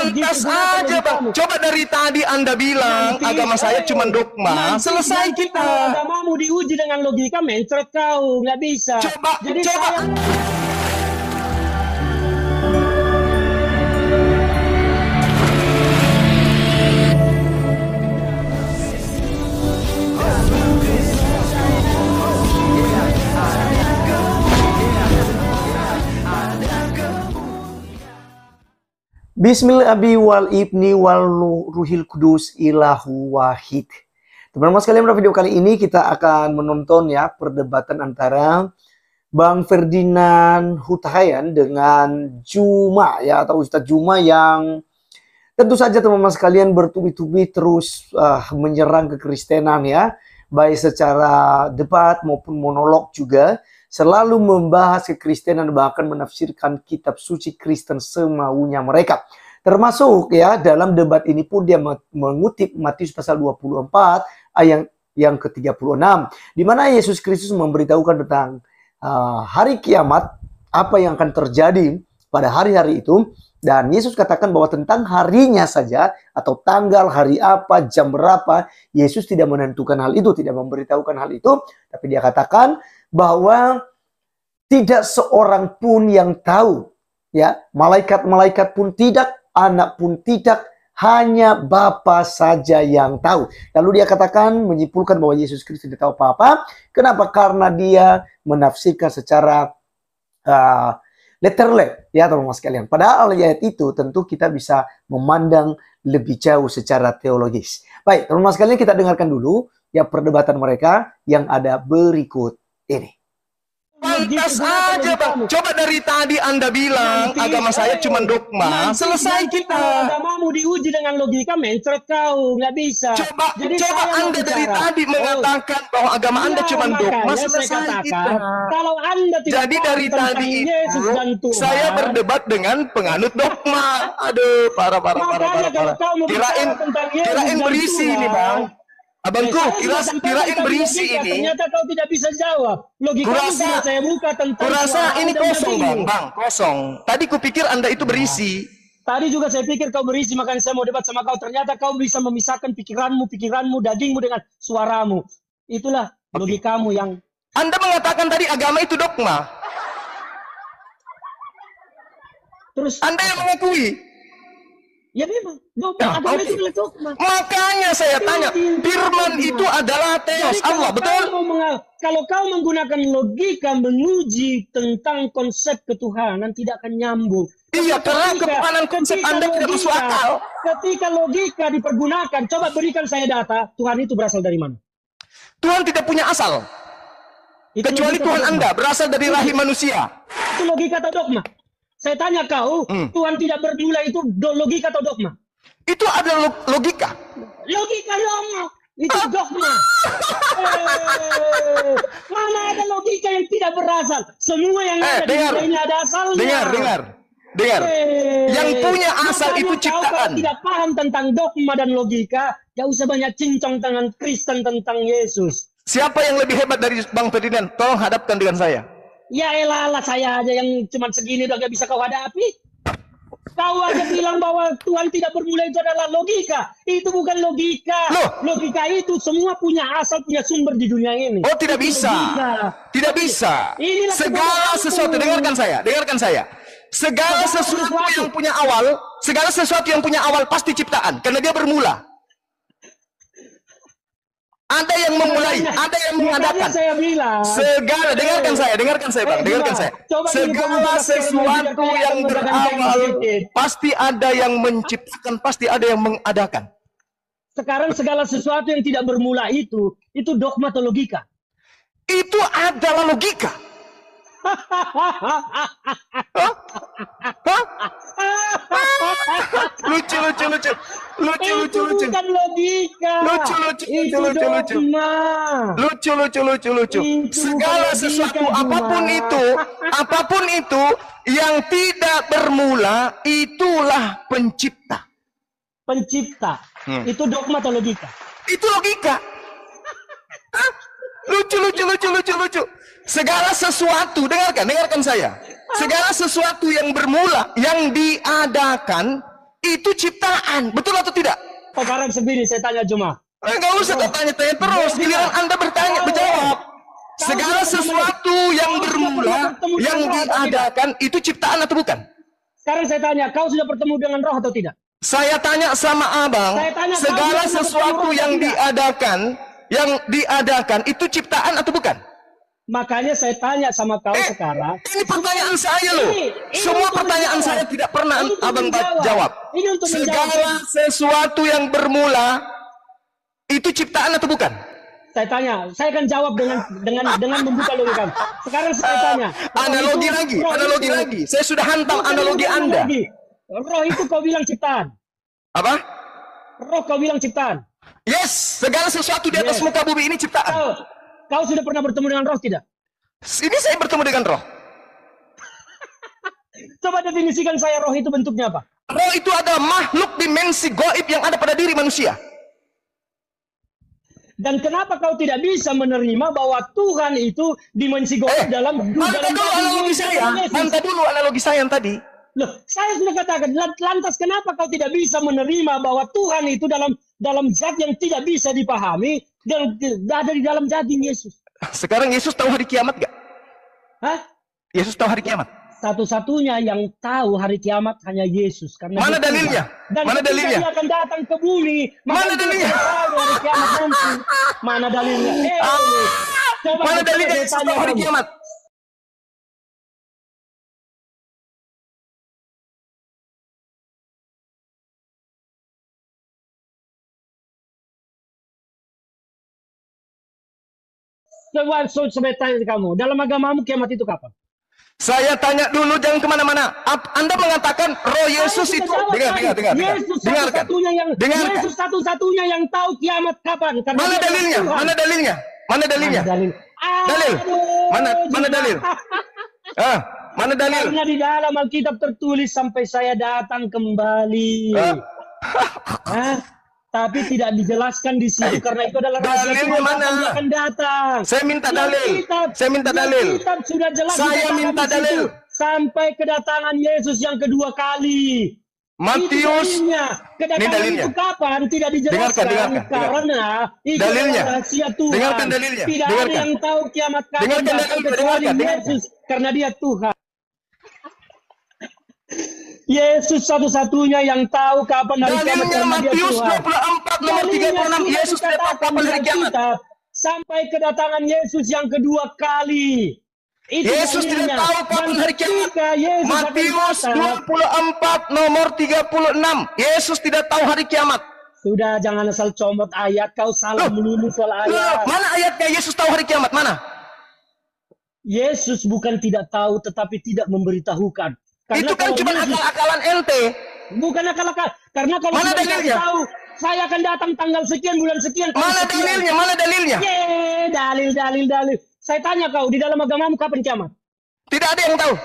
Pantas aja Bang. Coba dari tadi Anda bilang agama saya cuma dogma. Selesai kita. Agamamu diuji dengan logika, mencret kau. Nggak bisa. Coba. Bismillah abi wal ibni wal ruhil kudus ilahu wahid. Teman-teman sekalian, pada video kali ini kita akan menonton ya perdebatan antara Bang Ferdinand Hutahayan dengan Juma ya, atau Ustadz Juma, yang tentu saja teman-teman sekalian bertubi-tubi terus menyerang kekristenan ya, baik secara debat maupun monolog juga. Selalu membahas kekristenan, bahkan menafsirkan kitab suci Kristen semaunya mereka. Termasuk ya dalam debat ini pun dia mengutip Matius pasal 24 ayat yang ke-36, di mana Yesus Kristus memberitahukan tentang hari kiamat, apa yang akan terjadi pada hari-hari itu. Dan Yesus katakan bahwa tentang harinya saja, atau tanggal hari apa, jam berapa, Yesus tidak menentukan hal itu, tidak memberitahukan hal itu. Tapi dia katakan bahwa tidak seorang pun yang tahu, ya, malaikat-malaikat pun tidak, anak pun tidak, hanya Bapa saja yang tahu. Lalu dia katakan, menyimpulkan bahwa Yesus Kristus tidak tahu apa-apa. Kenapa? Karena dia menafsirkan secara letterlek, ya teman-teman sekalian. Padahal ayat itu tentu kita bisa memandang lebih jauh secara teologis. Baik, teman-teman sekalian, kita dengarkan dulu ya perdebatan mereka yang ada berikut ini. Pantas aja Bang. Coba dari tadi Anda bilang agama saya cuma dogma. Selesai kita. Agamamu diuji dengan logika, mencret kau. Nggak bisa. Coba Anda dari tadi mengatakan bahwa agama Anda cuma dogma. Selesai kita. Kalau Anda tidak jadi dari tadi Yesus dan Tuhan, saya berdebat dengan penganut dogma. Aduh, parah. Kirain berisi ini Bang. Abangku, kirain berisi ini. Ternyata kau tidak bisa jawab. Logika sudah saya buka tentang. Kurasa ini kosong bang, kosong. Tadi kupikir Anda itu berisi. Tadi juga saya pikir kau berisi, makanya saya mau debat sama kau. Ternyata kau bisa memisahkan pikiranmu, dagingmu dengan suaramu. Itulah logikamu yang. Anda mengatakan tadi agama itu dogma. Terus Anda yang mengakui. Ya memang, agama itu adalah dogma. Makanya saya tanya, firman itu adalah teos Allah, betul? Kalau kau menggunakan logika menguji tentang konsep ketuhanan, tidak akan nyambung. Iya, karena ketuhanan konsep Anda tidak masuk akal. Ketika logika dipergunakan, coba berikan saya data, Tuhan itu berasal dari mana? Tuhan tidak punya asal. Kecuali Tuhan Anda berasal dari rahim manusia. Itu logika atau dogma? Saya tanya kau, Tuhan tidak bermula itu logika atau dogma? Itu ada logika. Logika dogma. Itu dogma. Mana ada logika yang tidak berasal? Semua yang ada di dunia ini ada asalnya. Dengar. Yang punya asal itu ciptaan. Kalau tidak paham tentang dogma dan logika, gak usah banyak cincong dengan Kristen tentang Yesus. Siapa yang lebih hebat dari Bang Ferdinand? Tolong hadapkan dengan saya. Ya elah, saya aja yang cuma segini udah gak bisa kau hadapi. Kau aja bilang bahwa Tuhan tidak bermula itu adalah logika. Itu bukan logika. Logika itu semua punya asal, punya sumber di dunia ini. Oh, tidak bisa. Tidak bisa. Segala sesuatu, dengarkan saya. Segala sesuatu yang punya awal pasti ciptaan, karena dia bermula. Ada yang memulai, ada yang mengadakan. Segala, dengarkan saya Bang, dengarkan saya. Segala sesuatu yang berawal pasti ada yang menciptakan, pasti ada yang mengadakan. Sekarang segala sesuatu yang tidak bermula itu dogma atau logika? Itu adalah logika. Lucu. Bukan logika. Lucu. Segala sesuatu apapun itu yang tidak bermula, itulah pencipta. Itu dogma atau logika? Itu logika. Lucu. Segala sesuatu, dengarkan saya. Segala sesuatu yang bermula, yang diadakan, Itu ciptaan, betul atau tidak? Sekarang sendiri saya tanya cuma. Enggak usah tanya-tanya terus, giliran Anda berjawab. Segala sesuatu yang bermula, yang diadakan, itu ciptaan atau bukan? Sekarang saya tanya, kau sudah bertemu dengan roh atau tidak? Saya tanya sama abang, segala sesuatu yang diadakan, itu ciptaan atau bukan? Makanya saya tanya sama kau sekarang. Ini pertanyaan saya loh. Semua pertanyaan saya tidak pernah abang jawab. Segala sesuatu yang bermula, itu ciptaan atau bukan? Saya tanya, saya akan jawab dengan membuka logika. Sekarang saya tanya. Analogi lagi. Saya sudah hantam analogi Anda. Roh itu kau bilang ciptaan. Apa? Roh kau bilang ciptaan. Yes, segala sesuatu di atas muka bumi ini ciptaan. Kau sudah pernah bertemu dengan roh tidak? Ini saya bertemu dengan roh. Coba definisikan saya roh itu bentuknya apa? Roh itu adalah makhluk dimensi gaib yang ada pada diri manusia. Dan kenapa kau tidak bisa menerima bahwa Tuhan itu dimensi gaib dalam Mantap dulu analogi saya yang tadi. Loh, saya sudah katakan, lantas kenapa kau tidak bisa menerima bahwa Tuhan itu dalam zat yang tidak bisa dipahami dan ada di dalam daging Yesus? Sekarang Yesus tahu hari kiamat gak? Hah? Yesus tahu hari kiamat? Satu-satunya yang tahu hari kiamat hanya Yesus. Karena mana dalilnya? Dan mana dalilnya? Dia akan datang ke bumi. Mana dalilnya? Hari kiamat nanti. Mana dalilnya? Mana dalilnya Yesus tahu hari kiamat? Coba tanya kamu, dalam agamamu kiamat itu kapan? Saya tanya dulu, jangan kemana-mana. Anda mengatakan roh Yesus itu. Dengarkan. Yesus satu-satunya yang tahu kiamat kapan. Mana dalilnya? Mana dalilnya? Mana dalilnya? Dalil. Mana dalil? Mana dalil? Karena di dalam Alkitab tertulis sampai saya datang kembali. Tapi tidak dijelaskan di situ karena itu adalah dalilnya mana? Akan datang. Saya minta dalil. Saya minta dalil. Sudah jelas. Saya minta dalil. Sampai kedatangan Yesus yang kedua kali. Matius. Kedatangan itu kapan? Tidak dijelaskan. Karena itu rahasia Tuhan. Dengarkan dalilnya. Tidak ada yang tahu kiamat kapan kecuali Yesus karena Dia Tuhan. Yesus satu-satunya yang tahu kapan hari kiamat. Matius 24 nomor 36. Yesus tidak tahu kapan hari kiamat. Sampai kedatangan Yesus yang kedua kali. Yesus tidak tahu kapan hari kiamat. Matius 24 nomor 36. Yesus tidak tahu hari kiamat. Sudah, jangan asal comot ayat. Kau salah melulu soal ayat. Mana ayatnya Yesus tahu hari kiamat? Mana? Yesus bukan tidak tahu tetapi tidak memberitahukan. Karena itu kan cuma akal-akalan ente. Bukan akal-akal. Karena kalau mana dalilnya? Tahu, saya akan datang tanggal sekian, bulan sekian. Mana dalilnya? Mana dalilnya? Dalil. Saya tanya kau, di dalam agamamu kapan kiamat? Tidak ada yang tahu.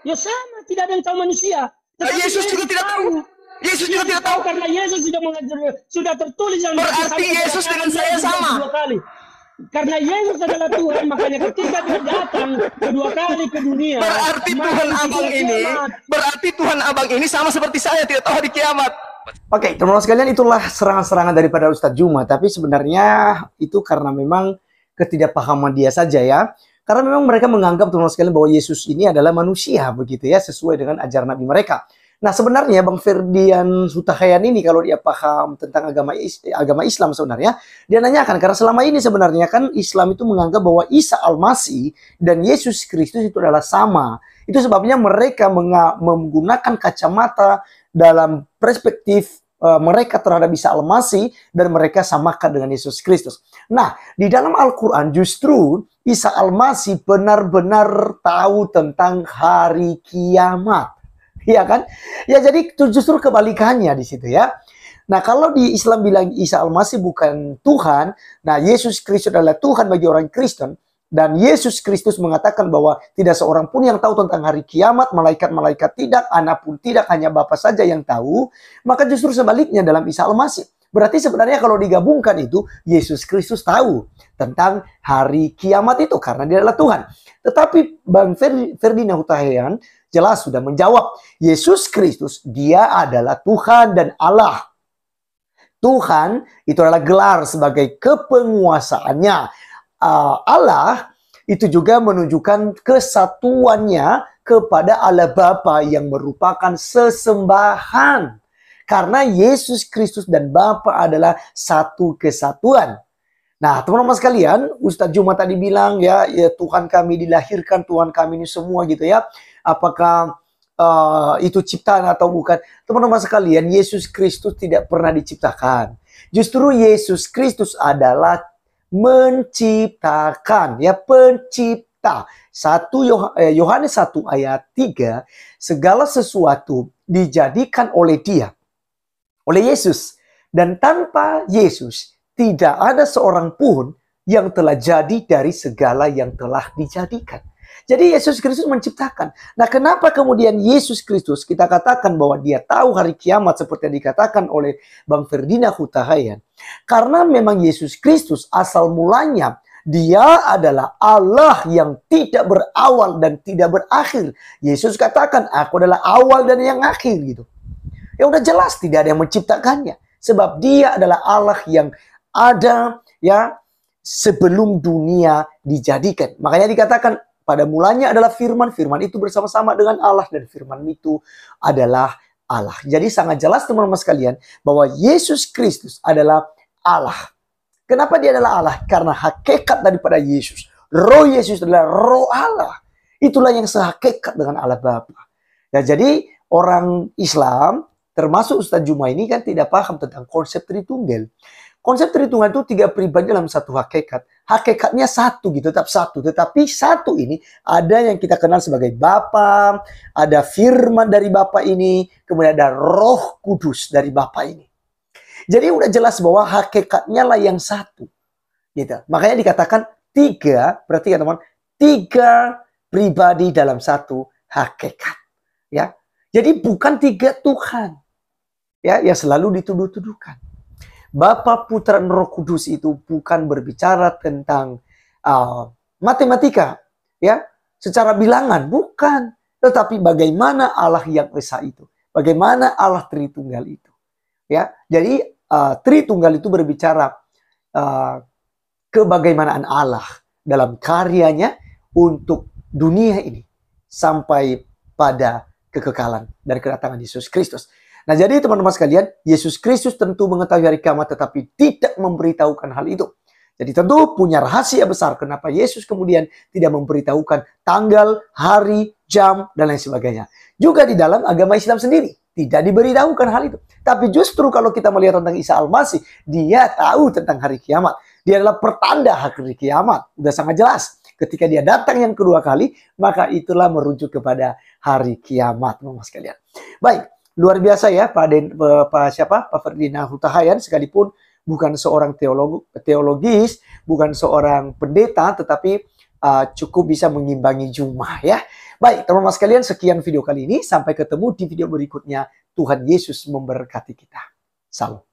Ya sama, tidak ada yang tahu manusia. Yesus juga tidak tahu. Yesus juga tidak tahu. Karena Yesus sudah tertulis yang berarti Yesus dengan saya sama. Dua kali. Karena Yesus adalah Tuhan, makanya ketika Dia datang kedua kali ke dunia. Berarti Tuhan abang ini sama seperti saya, tidak tahu hari kiamat. Oke, teman-teman sekalian, itulah serangan-serangan daripada Ustadz Juma. Tapi sebenarnya itu karena memang ketidakpahaman dia saja ya. Karena memang mereka menganggap teman-teman sekalian bahwa Yesus ini adalah manusia begitu ya, sesuai dengan ajaran Nabi mereka. Nah sebenarnya Bang Ferdian Hutahayan ini kalau dia paham tentang agama Islam sebenarnya, dia nanyakan karena selama ini sebenarnya kan Islam itu menganggap bahwa Isa Al-Masih dan Yesus Kristus itu adalah sama. Itu sebabnya mereka menggunakan kacamata dalam perspektif mereka terhadap Isa Al-Masih dan mereka samakan dengan Yesus Kristus. Nah, di dalam Al-Quran justru Isa Al-Masih benar-benar tahu tentang hari kiamat. Iya kan? Ya jadi justru kebalikannya di situ ya. Nah kalau di Islam bilang Isa Al-Masih bukan Tuhan, nah Yesus Kristus adalah Tuhan bagi orang Kristen, dan Yesus Kristus mengatakan bahwa tidak seorang pun yang tahu tentang hari kiamat, malaikat-malaikat tidak, anak pun tidak, hanya Bapa saja yang tahu, maka justru sebaliknya dalam Isa Al-Masih. Berarti sebenarnya kalau digabungkan itu, Yesus Kristus tahu tentang hari kiamat itu karena Dia adalah Tuhan. Tetapi Bang Ferdian Hutahayan, jelas sudah menjawab. Yesus Kristus, dia adalah Tuhan dan Allah. Tuhan itu adalah gelar sebagai kepenguasaannya. Allah itu juga menunjukkan kesatuannya kepada Allah Bapa yang merupakan sesembahan. Karena Yesus Kristus dan Bapa adalah satu kesatuan. Nah, teman-teman sekalian, Ustadz Juma tadi bilang ya Tuhan kami dilahirkan, Tuhan kami ini semua gitu ya. Apakah itu ciptaan atau bukan? Teman-teman sekalian, Yesus Kristus tidak pernah diciptakan. Justru Yesus Kristus adalah menciptakan, ya, pencipta. Yohanes 1 ayat 3, segala sesuatu dijadikan oleh Dia, oleh Yesus, dan tanpa Yesus tidak ada seorang pun yang telah jadi dari segala yang telah dijadikan. Jadi Yesus Kristus menciptakan. Nah, kenapa kemudian Yesus Kristus kita katakan bahwa dia tahu hari kiamat seperti yang dikatakan oleh Bang Ferdinand Hutahayan? Karena memang Yesus Kristus asal mulanya dia adalah Allah yang tidak berawal dan tidak berakhir. Yesus katakan, aku adalah awal dan yang akhir gitu. Ya udah jelas tidak ada yang menciptakannya. Sebab dia adalah Allah yang ada ya sebelum dunia dijadikan. Makanya dikatakan pada mulanya adalah firman, firman itu bersama-sama dengan Allah dan firman itu adalah Allah. Jadi sangat jelas teman-teman sekalian bahwa Yesus Kristus adalah Allah. Kenapa dia adalah Allah? Karena hakikat daripada Yesus, roh Yesus adalah roh Allah. Itulah yang sehakikat dengan Allah Bapa. Ya, jadi orang Islam termasuk Ustadz Juma ini kan tidak paham tentang konsep Tritunggal. Konsep Tritunggal itu 3 pribadi dalam satu hakikat. Hakikatnya satu gitu, tetap satu. Tetapi satu ini ada yang kita kenal sebagai Bapa, ada firman dari Bapa ini, kemudian ada Roh Kudus dari Bapa ini. Jadi udah jelas bahwa hakikatnya lah yang satu. Gitu. Makanya dikatakan 3, perhatikan teman, 3 pribadi dalam satu hakikat. Ya. Jadi bukan 3 Tuhan. Ya, yang selalu dituduh-tuduhkan. Bapa, Putra, dan Roh Kudus itu bukan berbicara tentang matematika, ya, secara bilangan, bukan. Tetapi bagaimana Allah yang esa itu, bagaimana Allah Tritunggal itu, ya. Jadi Tritunggal itu berbicara kebagaimanaan Allah dalam karyanya untuk dunia ini sampai pada kekekalan dan kedatangan Yesus Kristus. Nah, jadi teman-teman sekalian, Yesus Kristus tentu mengetahui hari kiamat tetapi tidak memberitahukan hal itu. Jadi tentu punya rahasia besar kenapa Yesus kemudian tidak memberitahukan tanggal, hari, jam, dan lain sebagainya. Juga di dalam agama Islam sendiri tidak diberitahukan hal itu. Tapi justru kalau kita melihat tentang Isa Al-Masih, dia tahu tentang hari kiamat. Dia adalah pertanda hari kiamat. Udah sangat jelas. Ketika dia datang yang kedua kali, maka itulah merujuk kepada hari kiamat, teman-teman sekalian. Baik. Luar biasa ya Pak Ferdinand Hutahayan, sekalipun bukan seorang teologis, bukan seorang pendeta, tetapi cukup bisa mengimbangi Juma ya. Baik teman-teman sekalian, sekian video kali ini. Sampai ketemu di video berikutnya. Tuhan Yesus memberkati kita. Salam.